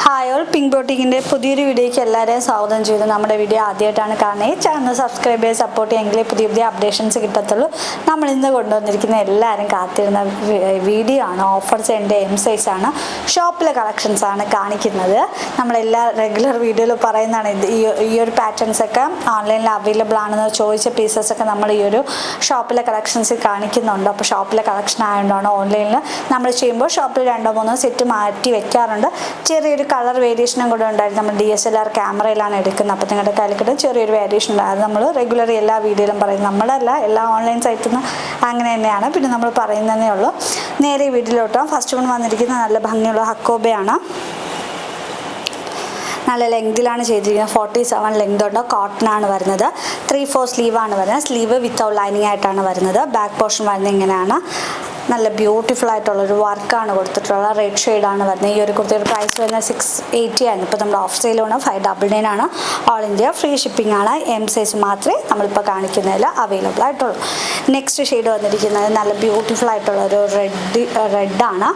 Hi all, pink ബോട്ടിക്കിൻ്റെ പുതിയൊരു വീഡിയോയ്ക്ക് എല്ലാവരെയും സ്വാഗതം ചെയ്തു. നമ്മുടെ വീഡിയോ ആദ്യമായിട്ടാണ് കാണുന്നത്, ഈ ചാനൽ സബ്സ്ക്രൈബ് ചെയ്ത് സപ്പോർട്ട് ചെയ്യുമെങ്കിലേ പുതിയ പുതിയ അപ്ഡേഷൻസ് കിട്ടത്തുള്ളൂ. നമ്മൾ ഇന്ന് കൊണ്ടുവന്നിരിക്കുന്ന എല്ലാവരും കാത്തിരുന്ന വീഡിയോ ആണ്. ഓഫേഴ്സ് എൻ്റെ എം സൈസ് ആണ്, ഷോപ്പിലെ കളക്ഷൻസ് ആണ് കാണിക്കുന്നത്. നമ്മളെല്ലാ റെഗുലർ വീഡിയോയിൽ പറയുന്നതാണ് ഈ ഒരു പാറ്റേൺസൊക്കെ ഓൺലൈനിൽ അവൈലബിൾ ആണെന്ന് ചോദിച്ച പീസസൊക്കെ നമ്മൾ ഈ ഒരു ഷോപ്പിലെ കളക്ഷൻസ് കാണിക്കുന്നുണ്ട്. അപ്പോൾ ഷോപ്പിലെ കളക്ഷൻ ആയതുകൊണ്ടാണ് ഓൺലൈനിൽ നമ്മൾ ചെയ്യുമ്പോൾ ഷോപ്പിൽ 2-3 സെറ്റ് മാറ്റി വെക്കാറുണ്ട്. ചെറിയൊരു കളർ വേരിയേഷനും കൂടെ ഉണ്ടായിരുന്നു. നമ്മൾ DSLR ക്യാമറയിലാണ് എടുക്കുന്നത്. അപ്പോൾ നിങ്ങളുടെ കയ്യിൽ ചെറിയൊരു വേരിയേഷൻ ഉണ്ട്. അത് നമ്മൾ റെഗുലർ എല്ലാ വീഡിയോയിലും പറയുന്നത്, നമ്മളല്ല എല്ലാ ഓൺലൈൻ സൈറ്റിൽ നിന്ന് അങ്ങനെ തന്നെയാണ്. പിന്നെ നമ്മൾ പറയുന്നതേ ഉള്ളൂ. നേരെ വീഡിയോയിലോട്ടോ. ഫസ്റ്റ് വൺ വന്നിരിക്കുന്നത് നല്ല ഭംഗിയുള്ള ഹക്കോബയാണ്. നല്ല ലെങ്തിലാണ് ചെയ്തിരിക്കുന്നത്. 47 ലെങ്ത് ഉണ്ട്. കോട്ടൺ ആണ് വരുന്നത്. 3/4 സ്ലീവാണ് വരുന്നത്. സ്ലീവ് വിത്തൗട്ട് ലൈനിങ് ആയിട്ടാണ് വരുന്നത്. ബാക്ക് പോർഷൻ വരുന്നത് ഇങ്ങനെയാണ്. നല്ല ബ്യൂട്ടിഫുൾ ആയിട്ടുള്ളൊരു വർക്കാണ് കൊടുത്തിട്ടുള്ള റെഡ് ഷെയ്ഡാണ് വരുന്നത്. ഈ ഒരു കുർത്തിയുടെ പ്രൈസ് വരുന്നത് 680 ആണ്. ഇപ്പോൾ നമ്മുടെ ഓഫ് സെയിലാണ് 599 ആണ്. ഓൾ ഇന്ത്യ ഫ്രീ ഷിപ്പിംഗ് ആണ്. എം സൈസ് മാത്രമേ നമ്മളിപ്പോൾ കാണിക്കുന്നതിൽ അവൈലബിൾ ആയിട്ടുള്ളൂ. നെക്സ്റ്റ് ഷെയ്ഡ് വന്നിരിക്കുന്നത് നല്ല ബ്യൂട്ടിഫുൾ ആയിട്ടുള്ളൊരു റെഡാണ്.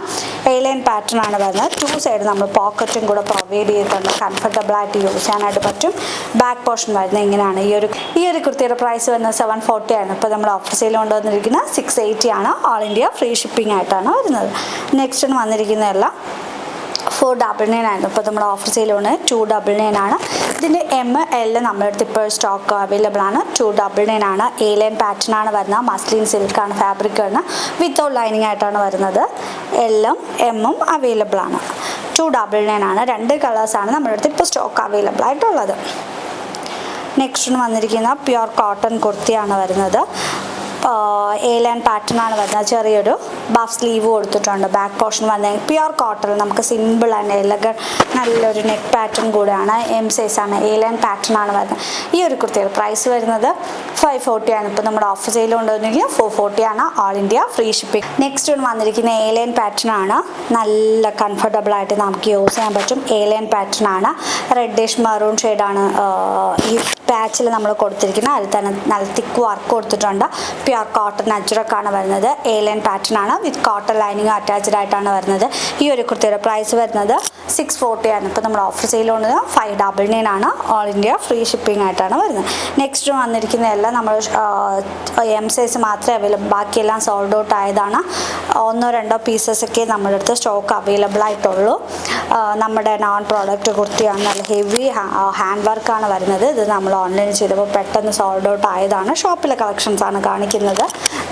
എയർലൈൻ പാറ്റേൺ ആണ് വരുന്നത്. 2 സൈഡ് നമ്മൾ പോക്കറ്റും കൂടെ പ്രൊവൈഡ് ചെയ്തിട്ടുണ്ട്. കംഫർട്ടബിളായിട്ട് യൂസ് ചെയ്യാനായിട്ട് പറ്റും. ബാക്ക് പോർഷൻ വരുന്നത് ഇങ്ങനെയാണ്. ഈ ഒരു കുർത്തിയുടെ പ്രൈസ് വരുന്നത് 740 ആണ്. ഇപ്പോൾ നമ്മൾ ഓഫ് സെയിൽ കൊണ്ടുവന്നിരിക്കുന്നത് 680 ആണ്. ഓൾ ഇന്ത്യ ഫ്രീ ഷിപ്പിംഗ് ആയിട്ടാണ് വരുന്നത്. നെക്സ്റ്റ് വന്നിരിക്കുന്നതല്ല 499 ആയിരുന്നു. ഇപ്പോൾ നമ്മുടെ ഓഫർ സെയിലാണ് 299 ആണ്. ഇതിൻ്റെ ML നമ്മുടെ അടുത്ത് ഇപ്പോൾ സ്റ്റോക്ക് അവൈലബിൾ ആണ്. 299 ആണ്. എയർലൈൻ പാറ്റേൺ ആണ് വരുന്നത്. മസ്ലിൻ സിൽക്കാണ് ഫാബ്രിക് വരുന്നത്. വിത്തൗട്ട് ലൈനിങ് ആയിട്ടാണ് വരുന്നത്. L-ഉം M-ഉം അവൈലബിൾ ആണ്. 299 ആണ്. 2 കളേഴ്സാണ് നമ്മുടെ അടുത്ത് ഇപ്പോൾ സ്റ്റോക്ക് അവൈലബിൾ ആയിട്ടുള്ളത്. നെക്സ്റ്റ് വന്നിരിക്കുന്ന പ്യുർ കോട്ടൺ കുർത്തിയാണ് വരുന്നത്. എയർലൈൻ പാറ്റേൺ ആണ് വരുന്നത്. ചെറിയൊരു ബഫ് സ്ലീവ് കൊടുത്തിട്ടുണ്ട്. ബാക്ക് പോർഷൻ വന്നത് പ്യുർ കോട്ടൺ, നമുക്ക് സിമ്പിൾ ആൻഡ് എലഗൻ നല്ലൊരു നെക്ക് പാറ്റേൺ കൂടെയാണ്. എം സൈസ് ആണ്. എയർലൈൻ പാറ്റേൺ ആണ് വരുന്നത്. ഈ ഒരു കുർത്തിയുടെ പ്രൈസ് വരുന്നത് 540 ആണ്. ഇപ്പോൾ നമ്മുടെ ഓഫർ സെയിൽ കൊണ്ടുവന്നിരിക്കുക 440 ആണ്. All India free shipping. Next വന്നിരിക്കുന്ന എയർലൈൻ പാറ്റേൺ ആണ്. നല്ല കംഫർട്ടബിൾ ആയിട്ട് നമുക്ക് യൂസ് ചെയ്യാൻ പറ്റും. എയർലൈൻ പാറ്റേൺ ആണ്. റെഡിഷ് മെറൂൺ ഷെയ്ഡാണ് ഈ പാച്ചിൽ നമ്മൾ കൊടുത്തിരിക്കുന്നത്. അതിൽ തന്നെ നല്ല തിക്ക് വർക്ക് കൊടുത്തിട്ടുണ്ട്. പ്യുർ കോട്ടൺ അജ്രക്കാണ് വരുന്നത്. എയർലൈൻ പാറ്റേൺ ആണ്. വിത്ത് കോട്ടൺ ലൈനിങ് അറ്റാച്ച്ഡ് ആയിട്ടാണ് വരുന്നത്. ഈ ഒരു കുർത്തിയുടെ പ്രൈസ് വരുന്നത് 640 ആണ്. ഇപ്പോൾ നമ്മൾ ഓഫർ സെയിൽ കൊണ്ട് 599 ആണ്. ഓൾ ഇന്ത്യ ഫ്രീ ഷിപ്പിംഗ് ആയിട്ടാണ് വരുന്നത്. നെക്സ്റ്റ് വന്നിരിക്കുന്നതെല്ലാം നമ്മൾ എം സൈസ് മാത്രമേ അവൈലബിൾ, ബാക്കിയെല്ലാം സോൾഡ് ഔട്ട് ആയതാണ്. 1-2 പീസസൊക്കെ നമ്മുടെ അടുത്ത് സ്റ്റോക്ക് അവൈലബിൾ ആയിട്ടുള്ളൂ. നമ്മുടെ നോൺ പ്രോഡക്റ്റ് കുർത്തിയാണ്. നല്ല ഹെവി ഹാൻഡ് വർക്കാണ് വരുന്നത്. ഇത് നമ്മൾ ഓൺലൈൻ ചെയ്തപ്പോൾ പെട്ടെന്ന് സോൾഡ് ഔട്ട് ആയതാണ്. ഷോപ്പിലെ കളക്ഷൻസ് ആണ് കാണിക്കുന്നത്.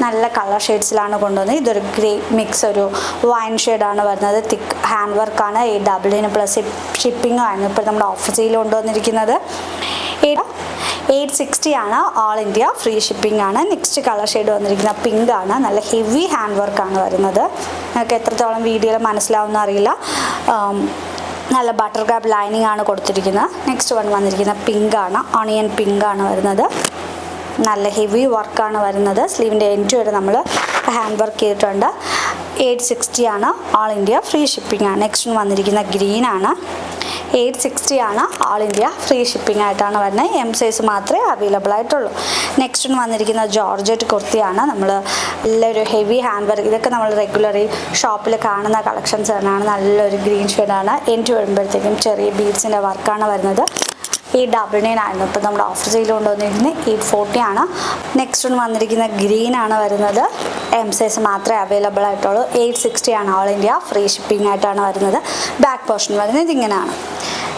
നല്ല കളർ ഷെയ്ഡ്സിലാണ് കൊണ്ടുവന്നത്. ഇതൊരു ഗ്രേ മിക്സ്, ഒരു വൈൻ ഷെയ്ഡാണ് വരുന്നത്. തിക്ക് ഹാൻഡ് വർക്കാണ്. 899 പ്ലസ് ഷിപ്പിംഗ് ആണ്. ഇപ്പോൾ നമ്മുടെ ഓഫർ സെയിൽ കൊണ്ടുവന്നിരിക്കുന്നത് 860 ആണ്. ഓൾ ഇന്ത്യ ഫ്രീ ഷിപ്പിംഗ് ആണ്. നെക്സ്റ്റ് കളർ ഷെയ്ഡ് വന്നിരിക്കുന്ന പിങ്ക് ആണ്. നല്ല ഹെവി ഹാൻഡ് വർക്കാണ് വരുന്നത്. നിങ്ങൾക്ക് എത്രത്തോളം വീഡിയോയിൽ മനസ്സിലാവുമെന്ന് അറിയില്ല. നല്ല ബട്ടർ ക്രാപ്പ് ലൈനിങ് ആണ് കൊടുത്തിരിക്കുന്നത്. നെക്സ്റ്റ് വന്നിരിക്കുന്ന പിങ്ക് ആണ്. ഓണിയൻ പിങ്ക് ആണ് വരുന്നത്. നല്ല ഹെവി വർക്കാണ് വരുന്നത്. സ്ലീവിൻ്റെ എൻഡ് വരെ നമ്മൾ ഹാൻഡ് വർക്ക് ചെയ്തിട്ടുണ്ട്. 860 ആണ്. ഓൾ ഇന്ത്യ ഫ്രീ ഷിപ്പിംഗ് ആണ്. നെക്സ്റ്റ് വന്നിരിക്കുന്ന ഗ്രീൻ ആണ്. 860 ആണ്. ഓൾ ഇന്ത്യ ഫ്രീ ഷിപ്പിംഗ് ആയിട്ടാണ് വരുന്നത്. എം സൈസ് മാത്രമേ അവൈലബിൾ ആയിട്ടുള്ളൂ. നെക്സ്റ്റ് വന്നിരിക്കുന്ന ജോർജറ്റ് കുർത്തിയാണ്. നമ്മൾ നല്ലൊരു ഹെവി ഹാൻഡ് വർക്ക്, ഇതൊക്കെ നമ്മൾ റെഗുലറി ഷോപ്പിൽ കാണുന്ന കളക്ഷൻസ് തന്നെയാണ്. നല്ലൊരു ഗ്രീൻ ഷെയ്ഡാണ്. എൻഡ് വരുമ്പോഴത്തേക്കും ചെറിയ ബീഡ്സിൻ്റെ വർക്കാണ് വരുന്നത്. 899 ആയിരുന്നു. ഇപ്പോൾ നമ്മുടെ ഓഫർ സെയിൽ കൊണ്ടുവന്നിരിക്കുന്നത് 840 ആണ്. നെക്സ്റ്റ് വന്നിരിക്കുന്ന ഗ്രീൻ ആണ് വരുന്നത്. എം സൈസ് മാത്രമേ അവൈലബിൾ ആയിട്ടുള്ളൂ. 860 ആണ്. ഓൾ ഇന്ത്യ ഫ്രീ ഷിപ്പിംഗ് ആയിട്ടാണ് വരുന്നത്. ബാക്ക് പോർഷൻ വരുന്നത് ഇങ്ങനെയാണ്.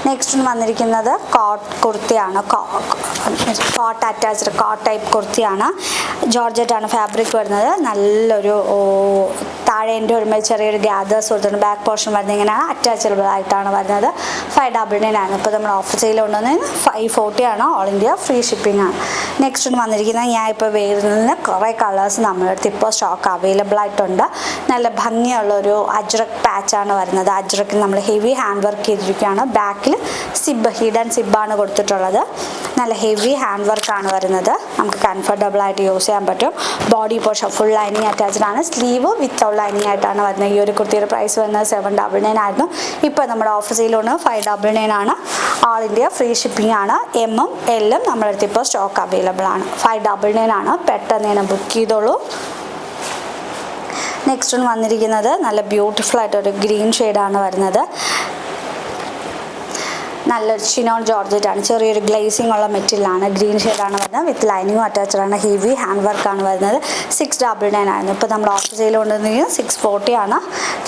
നെക്സ്റ്റ് വന്നിരിക്കുന്നത് കുർത്തിയാണ്. കോട്ട് അറ്റാച്ച്ഡ് കോട്ട് ടൈപ്പ് കുർത്തിയാണ്. ജോർജറ്റ് ആണ് ഫാബ്രിക് വരുന്നത്. നല്ലൊരു താഴെ എൻ്റെ വരുമ്പോൾ ചെറിയൊരു ഗ്യാദേഴ്സ് കൊടുത്തിട്ടുണ്ട്. ബാക്ക് പോർഷൻ വരുന്നത് ഇങ്ങനെയാണ്. അറ്റാച്ചബിൾ ആയിട്ടാണ് വരുന്നത്. 599 ആണ്. ഇപ്പോൾ നമ്മൾ ഓഫർ സെയിൽ കൊണ്ടുവന്ന് 540 ആണ്. ഓൾ ഇന്ത്യ ഫ്രീ ഷിപ്പിംഗ് ആണ്. നെക്സ്റ്റ് വന്നിരിക്കുന്നത് ഞാൻ ഇപ്പോൾ വരുന്ന കുറേ കളേഴ്സ് നമ്മുടെ അടുത്ത് ഇപ്പോൾ സ്റ്റോക്ക് അവൈലബിൾ ആയിട്ടുണ്ട്. നല്ല ഭംഗിയുള്ളൊരു അജ്രക് പാച്ചാണ് വരുന്നത്. അജ്രക്കിൽ നമ്മൾ ഹെവി ഹാൻഡ് വർക്ക് ചെയ്തിരിക്കുകയാണ്. ബാക്കിൽ സിബ്, ഹിഡൻ സിബാണ് കൊടുത്തിട്ടുള്ളത്. നല്ല ഹെവി ഹാൻഡ് വർക്കാണ് വരുന്നത്. നമുക്ക് കംഫർട്ടബിൾ ആയിട്ട് യൂസ് ചെയ്യാൻ പറ്റും. Body portion full lining attached ആണ്. സ്ലീവ് വിത്തൗട്ട് ലൈനിങ് ആയിട്ടാണ് വരുന്നത്. ഈ ഒരു കുർത്തിയുടെ പ്രൈസ് വരുന്നത് 799 ആയിരുന്നു. ഇപ്പോൾ നമ്മുടെ ഓഫർ സെയിലാണ് 599 ആണ്. ഓൾ ഇന്ത്യ ഫ്രീ ഷിപ്പിംഗ് ആണ്. M-ഉം L-ഉം നമ്മുടെ അടുത്ത് ഇപ്പോൾ സ്റ്റോക്ക് അവൈലബിൾ ആണ്. 599 ആണ്. പെട്ടെന്ന് തന്നെ ബുക്ക് ചെയ്തോളൂ. നെക്സ്റ്റ് വന്നിരിക്കുന്നത് നല്ല ബ്യൂട്ടിഫുൾ ആയിട്ടൊരു ഗ്രീൻ ഷെയ്ഡാണ് വരുന്നത്. നല്ലൊരു ചിനോൺ ജോർജറ്റാണ്, ചെറിയൊരു ഗ്ലേസിംഗ് ഉള്ള മെറ്റീരിയലാണ്. ഗ്രീൻ ഷെയ്ഡാണ് വരുന്നത്. വിത്ത് ലൈനിങ്ങും അറ്റാച്ച്ഡ് ആണ്. ഹെവി ഹാൻഡ് വർക്കാണ് വരുന്നത്. 699 ആയിരുന്നു. ഇപ്പോൾ നമ്മൾ ഓഫർ സെയിൽ കൊണ്ടുവന്നിരിക്കുന്നത് 640 ആണ്.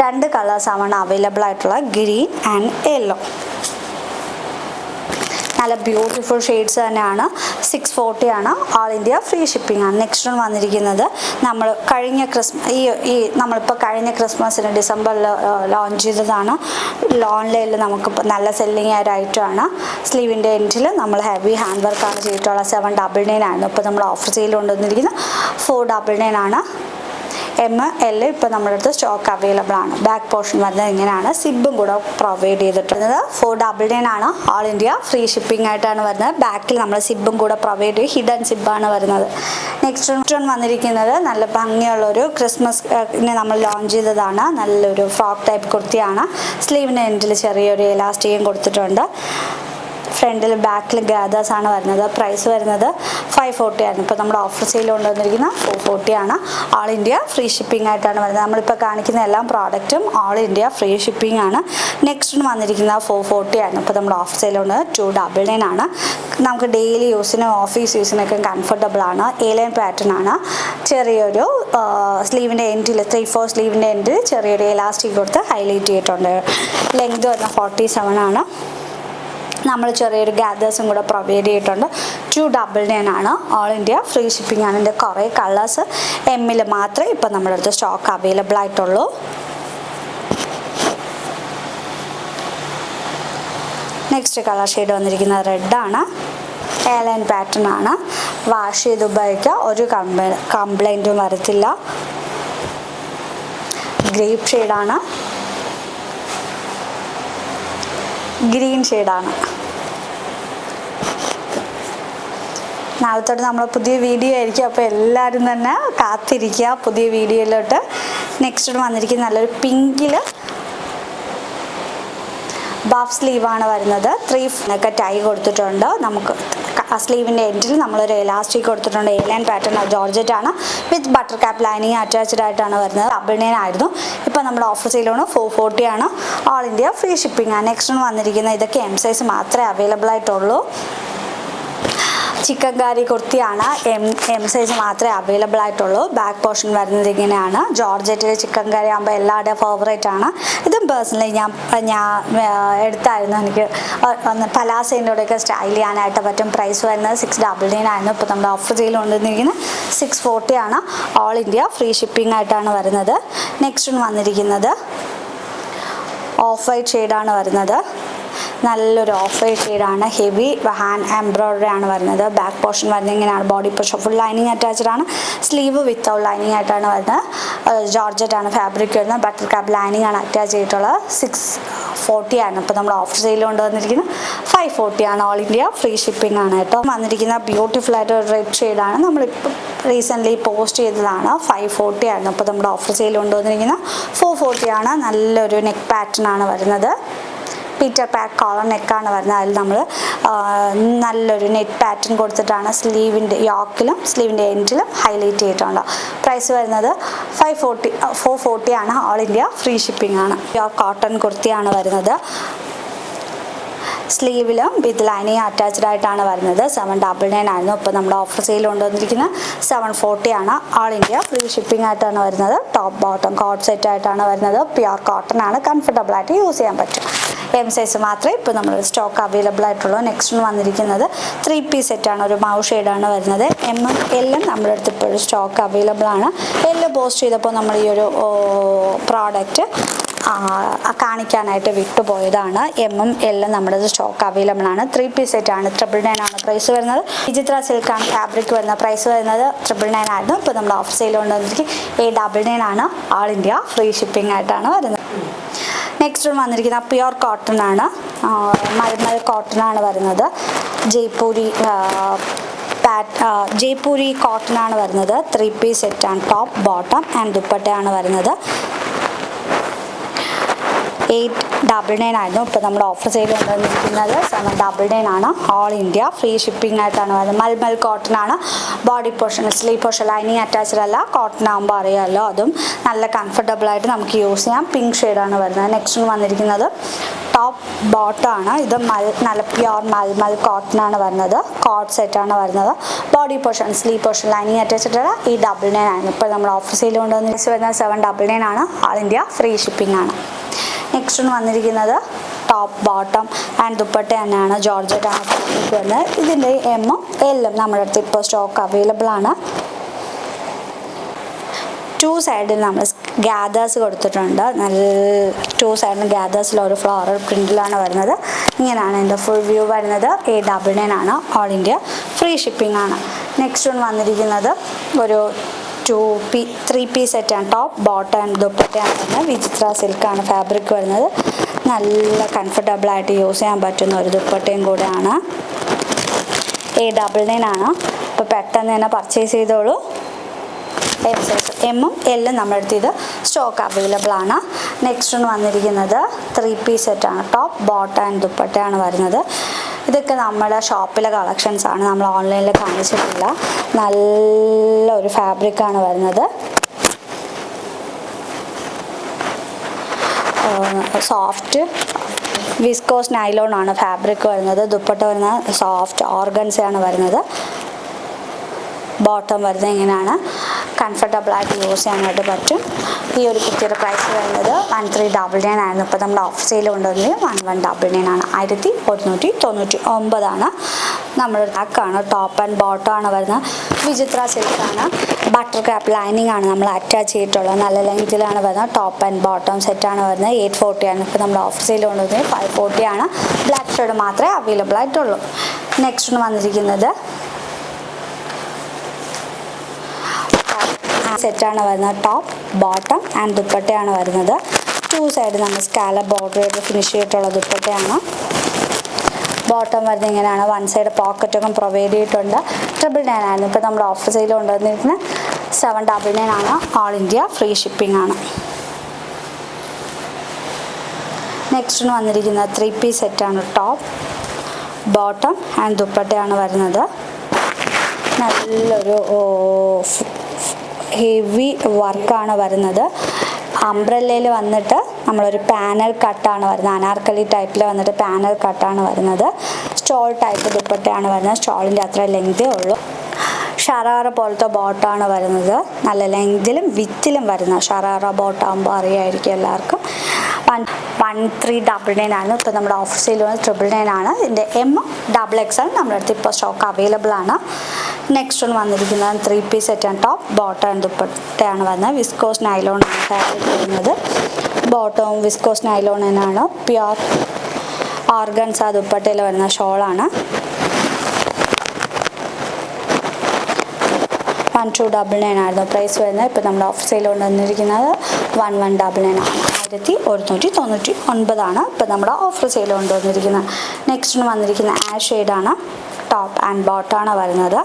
2 കളേഴ്സാണ് അവൈലബിൾ ആയിട്ടുള്ള, ഗ്രീൻ ആൻഡ് യെല്ലോ. നല്ല ബ്യൂട്ടിഫുൾ ഷെയ്ഡ്സ് തന്നെയാണ്. 640 ആണ്. ഓൾ ഇന്ത്യ ഫ്രീ ഷിപ്പിംഗ് ആണ്. നെക്സ്റ്റ് വൺ വന്നിരിക്കുന്നത് നമ്മൾ നമ്മളിപ്പോൾ കഴിഞ്ഞ ക്രിസ്മസിന് ഡിസംബറിൽ ലോഞ്ച് ചെയ്തതാണ്. ഓൺലൈനിൽ നമുക്കിപ്പോൾ നല്ല സെല്ലിങ് ആയ ഒരു ഐറ്റമാണ്. സ്ലീവിൻ്റെ എൻഡിൽ നമ്മൾ ഹെവി ഹാൻഡ് വർക്കാണ് ചെയ്തിട്ടുള്ള 799 ആയിരുന്നു. ഇപ്പോൾ നമ്മൾ ഓഫർ സെയിൽ കൊണ്ടുവന്നിരിക്കുന്നത് 499 ആണ്. എം എൽ ഇപ്പോൾ നമ്മുടെ അടുത്ത് സ്റ്റോക്ക് അവൈലബിൾ ആണ്. ബാക്ക് പോർഷൻ വരുന്നത് ഇങ്ങനെയാണ്. സിബും കൂടെ പ്രൊവൈഡ് ചെയ്തിട്ടുള്ളത്. 499 ആണ്. ഓൾ ഇന്ത്യ ഫ്രീ ഷിപ്പിംഗ് ആയിട്ടാണ് വരുന്നത്. ബാക്കിൽ നമ്മൾ സിബും കൂടെ പ്രൊവൈഡ് ചെയ്യും. ഹിഡൻ സിബാണ് വരുന്നത്. നെക്സ്റ്റ് വൺ വന്നിരിക്കുന്നത് നല്ല ഭംഗിയുള്ളൊരു ക്രിസ്മസിന് നമ്മൾ ലോഞ്ച് ചെയ്തതാണ്. നല്ലൊരു ഫ്രോക്ക് ടൈപ്പ് കുർത്തിയാണ്. സ്ലീവിൻ്റെ എൻഡിൽ ചെറിയൊരു എലാസ്റ്റിക്കും കൊടുത്തിട്ടുണ്ട്. ഫ്രണ്ടിൽ ബാക്കിൽ ഗാദേഴ്സ് ആണ് വരുന്നത്. പ്രൈസ് വരുന്നത് 540 ആയിരുന്നു. ഇപ്പോൾ നമ്മുടെ ഓഫർ സെയിൽ കൊണ്ടുവന്നിരിക്കുന്ന 440 ആണ്. ഓൾ ഇന്ത്യ ഫ്രീ ഷിപ്പിംഗ് ആയിട്ടാണ് വരുന്നത്. നമ്മളിപ്പോൾ കാണിക്കുന്ന എല്ലാ പ്രോഡക്റ്റും ഓൾ ഇന്ത്യ ഫ്രീ ഷിപ്പിംഗ് ആണ്. നെക്സ്റ്റ് വന്നിരിക്കുന്ന 440 ആയിരുന്നു. ഇപ്പോൾ നമ്മുടെ ഓഫർ സെയിൽ കൊണ്ട് 299 ആണ്. നമുക്ക് ഡെയിലി യൂസിനും ഓഫീസ് യൂസിനൊക്കെ കംഫർട്ടബിൾ ആണ്. A-line പാറ്റേൺ ആണ്. ചെറിയൊരു സ്ലീവിൻ്റെ എൻഡിൽ 3/4 സ്ലീവിൻ്റെ എൻഡിൽ ചെറിയൊരു എലാസ്റ്റിക് കൊടുത്ത് ഹൈലൈറ്റ് ചെയ്തിട്ടുണ്ട്. ലെങ്ത് വരുന്ന 47 ആണ്. നമ്മൾ ചെറിയൊരു ഗാദേഴ്സും കൂടെ പ്രൊവൈഡ് ചെയ്തിട്ടുണ്ട്. 299 ആണ്. ഓൾ ഇന്ത്യ ഫ്രീ ഷിപ്പിംഗ് ആണ്. ഇതിൻ്റെ കുറേ കളേഴ്സ് എമ്മിൽ മാത്രമേ ഇപ്പോൾ നമ്മുടെ അടുത്ത് സ്റ്റോക്ക് അവൈലബിൾ ആയിട്ടുള്ളൂ. നെക്സ്റ്റ് കളർ ഷെയ്ഡ് വന്നിരിക്കുന്നത് റെഡാണ്. A-line പാറ്റേൺ ആണ്. വാഷ് ചെയ്ത് ഉപയോഗിക്കുക, ഒരു കംപ്ലൈൻറ്റും വരത്തില്ല. ഗ്രേപ്പ് ഷെയ്ഡാണ്. ഗ്രീൻ ഷെയ്ഡാണ്. നാളത്തോട്ട് നമ്മൾ പുതിയ വീഡിയോ ആയിരിക്കും. അപ്പോൾ എല്ലാവരും തന്നെ കാത്തിരിക്കുക പുതിയ വീഡിയോയിലോട്ട്. നെക്സ്റ്റ് വന്നിരിക്കുന്നത് നല്ലൊരു പിങ്കിൽ ബഫ് സ്ലീവാണ് വരുന്നത്. 3 ടൈ കൊടുത്തിട്ടുണ്ട്. നമുക്ക് സ്ലീവിൻ്റെ എൻഡിൽ നമ്മളൊരു എലാസ്റ്റിക് കൊടുത്തിട്ടുണ്ട്. A-line പാറ്റേൺ ജോർജറ്റ് ആണ്. വിത്ത് ബട്ടർ ക്യാപ്പ് ലൈനിങ് അറ്റാച്ച്ഡ് ആയിട്ടാണ് വരുന്നത്. 99 ആയിരുന്നു. ഇപ്പോൾ നമ്മുടെ ഓഫർ സെയിലാണ് 440 ആണ്. ഓൾ ഇന്ത്യ ഫ്രീ ഷിപ്പിംഗ് ആണ്. നെക്സ്റ്റ് വന്നിരിക്കുന്നത് ഇതൊക്കെ എം സൈസ് മാത്രമേ അവൈലബിൾ ആയിട്ടുള്ളൂ. ചിക്കൻ കാരി കുർത്തിയാണ്. എം സൈസ് മാത്രമേ അവൈലബിൾ ആയിട്ടുള്ളൂ. ബാക്ക് പോർഷൻ വരുന്നത് ഇങ്ങനെയാണ്. ജോർജറ്റിൽ ചിക്കൻ കാരി ആകുമ്പോൾ എല്ലാവരുടെയും ഫേവറേറ്റ് ആണ്. ഇതും പേഴ്സണലി ഞാൻ എടുത്തായിരുന്നു. എനിക്ക് പലാസേൻ്റെ കൂടെയൊക്കെ സ്റ്റൈൽ ചെയ്യാനായിട്ട് പറ്റും. പ്രൈസ് വരുന്നത് 699 ആയിരുന്നു. ഇപ്പോൾ നമ്മുടെ ഓഫർ സെയിൽ കൊണ്ടുവന്നിരിക്കുന്നത് 640 ആണ്. ഓൾ ഇന്ത്യ ഫ്രീ ഷിപ്പിംഗ് ആയിട്ടാണ് വരുന്നത്. നെക്സ്റ്റ് വന്നിരിക്കുന്നത് ഓഫ് വൈറ്റ് ഷെയ്ഡാണ് വരുന്നത്. നല്ലൊരു ഓഫ് വൈറ്റ് ഷെയ്ഡാണ്. ഹെവി ഹാൻഡ് എംബ്രോയ്ഡറി ആണ് വരുന്നത്. ബാക്ക് പോർഷൻ വരുന്നത് ഇങ്ങനെയാണ്. Body portion full lining attached ആണ്. സ്ലീവ് വിത്തൗട്ട് ലൈനിങ് ആയിട്ടാണ് വരുന്നത്. ജോർജറ്റ് ആണ് ഫാബ്രിക് വരുന്നത്. ബട്ടർ ക്യാപ്പ് ലൈനിങ് ആണ് അറ്റാച്ച് ചെയ്തിട്ടുള്ളത്. 640 ആണ്. ഇപ്പോൾ നമ്മൾ ഓഫർ സെയിൽ കൊണ്ടുവന്നിരിക്കുന്നത് 540 ആണ്. ഓൾ ഇന്ത്യ ഫ്രീ ഷിപ്പിംഗ് ആണ് കേട്ടോ. വന്നിരിക്കുന്ന ബ്യൂട്ടിഫുൾ ആയിട്ട് ഒരു റെഡ് ഷെയ്ഡാണ്. നമ്മളിപ്പോൾ റീസെൻ്റ്ലി പോസ്റ്റ് ചെയ്തതാണ്. 540 ആയിരുന്നു. അപ്പോൾ നമ്മുടെ ഓഫർ സെയിൽ കൊണ്ടുവന്നിരിക്കുന്നത് 440 ആണ്. നല്ലൊരു നെക്ക് പാറ്റേൺ ആണ് വരുന്നത്. പീറ്റർ പാക്ക് കോളർ നെക്കാണ് വരുന്നത്. അതിൽ നമ്മൾ നല്ലൊരു നെറ്റ് പാറ്റേൺ കൊടുത്തിട്ടാണ് സ്ലീവിൻ്റെ യോക്കിലും സ്ലീവിൻ്റെ എൻഡിലും ഹൈലൈറ്റ് ചെയ്തിട്ടുണ്ട്. പ്രൈസ് വരുന്നത് 440 ആണ്. ഓൾ ഇന്ത്യ ഫ്രീ ഷിപ്പിംഗ് ആണ്. കോട്ടൺ കുർത്തിയാണ് വരുന്നത്. സ്ലീവിലും വിത്ത് ലൈനിങ് അറ്റാച്ച്ഡ് ആയിട്ടാണ് വരുന്നത്. 799 ആയിരുന്നു. ഇപ്പോൾ നമ്മുടെ ഓഫർ സെയിൽ കൊണ്ടുവന്നിരിക്കുന്നത് 740 ആണ്. ഓൾ ഇന്ത്യ ഫ്രീ ഷിപ്പിംഗ് ആയിട്ടാണ് വരുന്നത്. ടോപ്പ് ബോട്ടം കോട്ട് സെറ്റ് ആയിട്ടാണ് വരുന്നത്. പ്യുർ കോട്ടൺ ആണ്. കംഫർട്ടബിൾ ആയിട്ട് യൂസ് ചെയ്യാൻ പറ്റും. എം സൈസ് മാത്രമേ ഇപ്പോൾ നമ്മൾ സ്റ്റോക്ക് അവൈലബിൾ ആയിട്ടുള്ളൂ. നെക്സ്റ്റ് വന്നിരിക്കുന്നത് 3 പീസ് സെറ്റാണ്. ഒരു മൗ ഷെയ്ഡാണ് വരുന്നത്. എമ്മും എല്ലും നമ്മുടെ അടുത്ത് ഇപ്പോഴും സ്റ്റോക്ക് അവൈലബിൾ ആണ്. എല്ല് പോസ്റ്റ് ചെയ്തപ്പോൾ നമ്മൾ ഈ ഒരു പ്രോഡക്റ്റ് കാണിക്കാനായിട്ട് വിട്ടുപോയതാണ്. എമ്മും എല്ലും നമ്മുടെ സ്റ്റോക്ക് അവൈലബിൾ ആണ്. 3 പീസ് സെറ്റാണ്. 999 ആണ് പ്രൈസ് വരുന്നത്. വിചിത്ര സിൽക്കാണ് ഫാബ്രിക് വരുന്നത്. പ്രൈസ് വരുന്നത് 999 ആയിരുന്നു. ഇപ്പോൾ നമ്മൾ ഓഫർ സെയിൽ കൊണ്ടുവന്നിരിക്കും 899 ആണ്. ഓൾ ഇന്ത്യ ഫ്രീ ഷിപ്പിംഗ് ആയിട്ടാണ് വരുന്നത്. നെക്സ്റ്റ് വന്നിരിക്കുന്ന പ്യുർ കോട്ടൺ ആണ്. മൽമൽ കോട്ടൺ ആണ് വരുന്നത്. ജയ്പൂരി കോട്ടൺ ആണ് വരുന്നത്. 3 പീസ് സെറ്റാണ്. ടോപ്പ് ബോട്ടം ആൻഡ് ദുപ്പട്ടയാണ് വരുന്നത്. 799 ആയിരുന്നു. ഇപ്പോൾ നമ്മുടെ ഓഫർ സെയിൽ കൊണ്ടുവന്നിരിക്കുന്നത് 799 ആണ്. ഓൾ ഇന്ത്യ ഫ്രീ ഷിപ്പിംഗ് ആയിട്ടാണ് വരുന്നത്. മൽമൽ കോട്ടൺ ആണ്. Body portion sleeve portion lining attached അല്ല. കോട്ടൺ ആകുമ്പോൾ അറിയാമല്ലോ, അതും നല്ല കംഫർട്ടബിൾ ആയിട്ട് നമുക്ക് യൂസ് ചെയ്യാം. പിങ്ക് ഷെയ്ഡാണ് വരുന്നത്. നെക്സ്റ്റ് വന്നിരിക്കുന്നത് ടോപ്പ് ബോട്ടമാണ്. ഇത് നല്ല പ്യുവർ മൽമൽ കോട്ടൺ ആണ് വരുന്നത്. കോട്ട് സെറ്റാണ് വരുന്നത്. Body portion sleeve portion lining attached അല്ല. ഈ 799 ആയിരുന്നു. ഇപ്പോൾ നമ്മൾ ഓഫർ സെയിൽ കൊണ്ടുവന്നിട്ട് വരുന്നത് 799 ആണ്. ഓൾ ഇന്ത്യ ഫ്രീ ഷിപ്പിംഗ് ആണ്. നെക്സ്റ്റ് വന്നിരിക്കുന്നത് ടോപ്പ് ബോട്ടം ആൻഡ് ദുപ്പട്ട തന്നെയാണ്. ജോർജറ്റ് ആണ് വരുന്നത്. ഇതിൻ്റെ എമ്മും എല്ലും നമ്മുടെ അടുത്ത് ഇപ്പോൾ സ്റ്റോക്ക് അവൈലബിൾ ആണ്. 2 സൈഡിൽ നമ്മൾ ഗ്യാദേഴ്സ് കൊടുത്തിട്ടുണ്ട്. നല്ല 2 സൈഡിലും ഗ്യാദേഴ്സിൽ ഒരു ഫ്ലോറൽ പ്രിൻറ്റിലാണ് വരുന്നത്. ഇങ്ങനെയാണ് എൻ്റെ ഫുൾ വ്യൂ വരുന്നത്. 899 ആണ്. ഓൾ ഇന്ത്യ ഫ്രീ ഷിപ്പിംഗ് ആണ്. നെക്സ്റ്റ് വന്നിരിക്കുന്നത് ഒരു 3 പീസ് സെറ്റാണ്. ടോപ്പ് ബോട്ടം ആൻഡ് ദുപ്പട്ടയാണ് വരുന്നത്. വിചിത്ര സിൽക്കാണ് ഫാബ്രിക് വരുന്നത്. നല്ല കംഫർട്ടബിളായിട്ട് യൂസ് ചെയ്യാൻ പറ്റുന്ന ഒരു ദുപ്പട്ടയും കൂടെയാണ്. 899 ആണ്. അപ്പോൾ പെട്ടെന്ന് തന്നെ പർച്ചേസ് ചെയ്തോളൂ. എമ്മും എല്ലും നമ്മുടെ അടുത്ത് ഇത് സ്റ്റോക്ക് അവൈലബിൾ ആണ്. നെക്സ്റ്റ് വന്നിരിക്കുന്നത് 3 പീസ് സെറ്റാണ്. ടോപ്പ് ബോട്ടം ആൻഡ് ദുപ്പട്ടയാണ് വരുന്നത്. ഇതൊക്കെ നമ്മുടെ ഷോപ്പിലെ കളക്ഷൻസ് ആണ്. നമ്മൾ ഓൺലൈനിൽ കാണിച്ചിട്ടില്ല. നല്ലൊരു ഫാബ്രിക്കാണ് വരുന്നത്. സോഫ്റ്റ് വിസ്കോസ് നൈലോൺ ആണ് ഫാബ്രിക് വരുന്നത്. ദുപ്പട്ട വരുന്നത് സോഫ്റ്റ് ഓർഗൻസയാണ് വരുന്നത്. ബോട്ടം വരുന്നത് ഇങ്ങനെയാണ്. കംഫർട്ടബിളായിട്ട് യൂസ് ചെയ്യാനായിട്ട് പറ്റും. ഈ ഒരു കുർത്തിയുടെ പ്രൈസ് വരുന്നത് 1399 ആയിരുന്നു. ഇപ്പോൾ നമ്മുടെ ഓഫ് സെയിൽ കൊണ്ടുവന്നത് 1199 ആണ്. 1199 ആണ്. നമ്മുടെ ബാക്കാണ്. ടോപ്പ് ആൻഡ് ബോട്ടം ആണ് വരുന്നത്. വിചിത്ര സിൽക്കാണ്. ബട്ടർ ക്രാപ്പ് ലൈനിങ് ആണ് നമ്മൾ അറ്റാച്ച് ചെയ്തിട്ടുള്ളത്. നല്ല ലെങ്തിലാണ് വരുന്നത്. ടോപ്പ് ആൻഡ് ബോട്ടം സെറ്റാണ് വരുന്നത്. 840 ആണ്. ഇപ്പോൾ നമ്മുടെ ഓഫ് സെയിൽ കൊണ്ടുവന്നത് 540 ആണ്. ബ്ലാക്ക് ഷെയ്ഡ് മാത്രമേ അവൈലബിൾ ആയിട്ടുള്ളൂ. നെക്സ്റ്റ് വന്നിരിക്കുന്നത് സെറ്റാണ് വരുന്നത്. ടോപ്പ് ബോട്ടം ആൻഡ് ദുപ്പട്ടയാണ് വരുന്നത്. 2 സൈഡ് നമ്മൾ സ്കാലപ്പ് ബോർഡർ ഫിനിഷ് ചെയ്തിട്ടുള്ള ദുപ്പട്ടയാണ്. ബോട്ടം വരുന്നത് ഇങ്ങനെയാണ്. 1 സൈഡ് പോക്കറ്റൊക്കെ പ്രൊവൈഡ് ചെയ്തിട്ടുണ്ട്. 999 ആയിരുന്നു. ഇപ്പോൾ നമ്മുടെ ഓഫർ സെയിൽ കൊണ്ടുവന്നിരിക്കുന്നത് 799 ആണ്. ഓൾ ഇന്ത്യ ഫ്രീ ഷിപ്പിംഗ് ആണ്. നെക്സ്റ്റ് വന്നിരിക്കുന്നത് 3 പീസ് സെറ്റാണ്. ടോപ്പ് ബോട്ടം ആൻഡ് ദുപ്പട്ടയാണ് വരുന്നത്. നല്ലൊരു ഹെവി വർക്കാണ് വരുന്നത്. അംബ്രല്ലയിൽ വന്നിട്ട് നമ്മളൊരു പാനൽ കട്ടാണ് വരുന്നത്. അനാർക്കലി ടൈപ്പിൽ വന്നിട്ട് പാനൽ കട്ടാണ് വരുന്നത്. സ്റ്റോൾ ടൈപ്പ് ദുപ്പട്ടയാണ് വരുന്നത്. സ്റ്റോളിൻ്റെ അത്ര ലെങ്തേ ഉള്ളൂ. ഷറാറ പോലത്തെ ബോട്ടാണ് വരുന്നത്. നല്ല ലെങ്തിലും വിത്തിലും വരുന്ന ഷറാറ ബോട്ടാകുമ്പോൾ അറിയായിരിക്കും എല്ലാവർക്കും. 1399 ആണ്. ഇപ്പോൾ നമ്മുടെ ഓഫർ സെയിൽ വന്നത് 999 ആണ്. ഇതിൻ്റെ XXL നമ്മുടെ അടുത്ത് ഇപ്പോൾ സ്റ്റോക്ക് അവൈലബിൾ ആണ്. നെക്സ്റ്റ് വന്നിരിക്കുന്നത് 3 പീസ് സെറ്റാണ്. ടോപ്പ് ബോട്ടം ആൻഡ് ദുപ്പട്ടയാണ് വരുന്നത്. വിസ്കോസ് നൈലോൺ ആണ് ഫാബ്രിക് വരുന്നത്. ബോട്ടവും വിസ്കോസ് നൈലോൺ തന്നെയാണ്. പ്യുവർ ഓർഗൻസ ദുപ്പട്ടയിൽ വരുന്ന ഷോളാണ്. 1299 ആയിരുന്നു പ്രൈസ് വരുന്നത്. ഇപ്പോൾ നമ്മുടെ ഓഫർ സെയിൽ കൊണ്ടുവന്നിരിക്കുന്നത് 1199 ആണ്. 1199 ആണ് ഇപ്പോൾ നമ്മുടെ ഓഫർ സെയിൽ കൊണ്ടുവന്നിരിക്കുന്നത്. നെക്സ്റ്റ് വന്നിരിക്കുന്ന ആഷ് ഷെയ്ഡാണ്. ടോപ്പ് ആൻഡ് ബോട്ടമാണ് വരുന്നത്.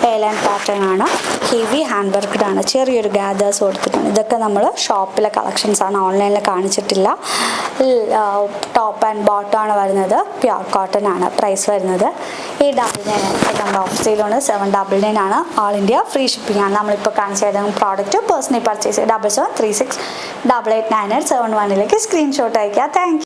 എയർലൈൻ പാറ്റേൺ ആണ്. ഹെവി ഹാൻഡ് വർക്ക്ഡ് ആണ്. ചെറിയൊരു ഗ്യാദേഴ്സ് കൊടുത്തിട്ടുണ്ട്. ഇതൊക്കെ നമ്മൾ ഷോപ്പിലെ കളക്ഷൻസ് ആണ്. ഓൺലൈനിൽ കാണിച്ചിട്ടില്ല. ടോപ്പ് ആൻഡ് ബോട്ടമാണ് വരുന്നത്. പ്യുവർ കോട്ടൺ ആണ്. പ്രൈസ് വരുന്നത് 899 ആണ്. ഇപ്പോൾ നമ്മുടെ ഓഫ് സെയിലുണ്ട് 799 ആണ്. ഓൾ ഇന്ത്യ ഫ്രീ ഷിപ്പിംഗ് ആണ്. നമ്മളിപ്പോൾ കാണിച്ച ഏതെങ്കിലും പ്രോഡക്റ്റ് പേഴ്സണലി പർച്ചേസ് 7736889871 സ്ക്രീൻഷോട്ട് അയയ്ക്കുക. Thank you.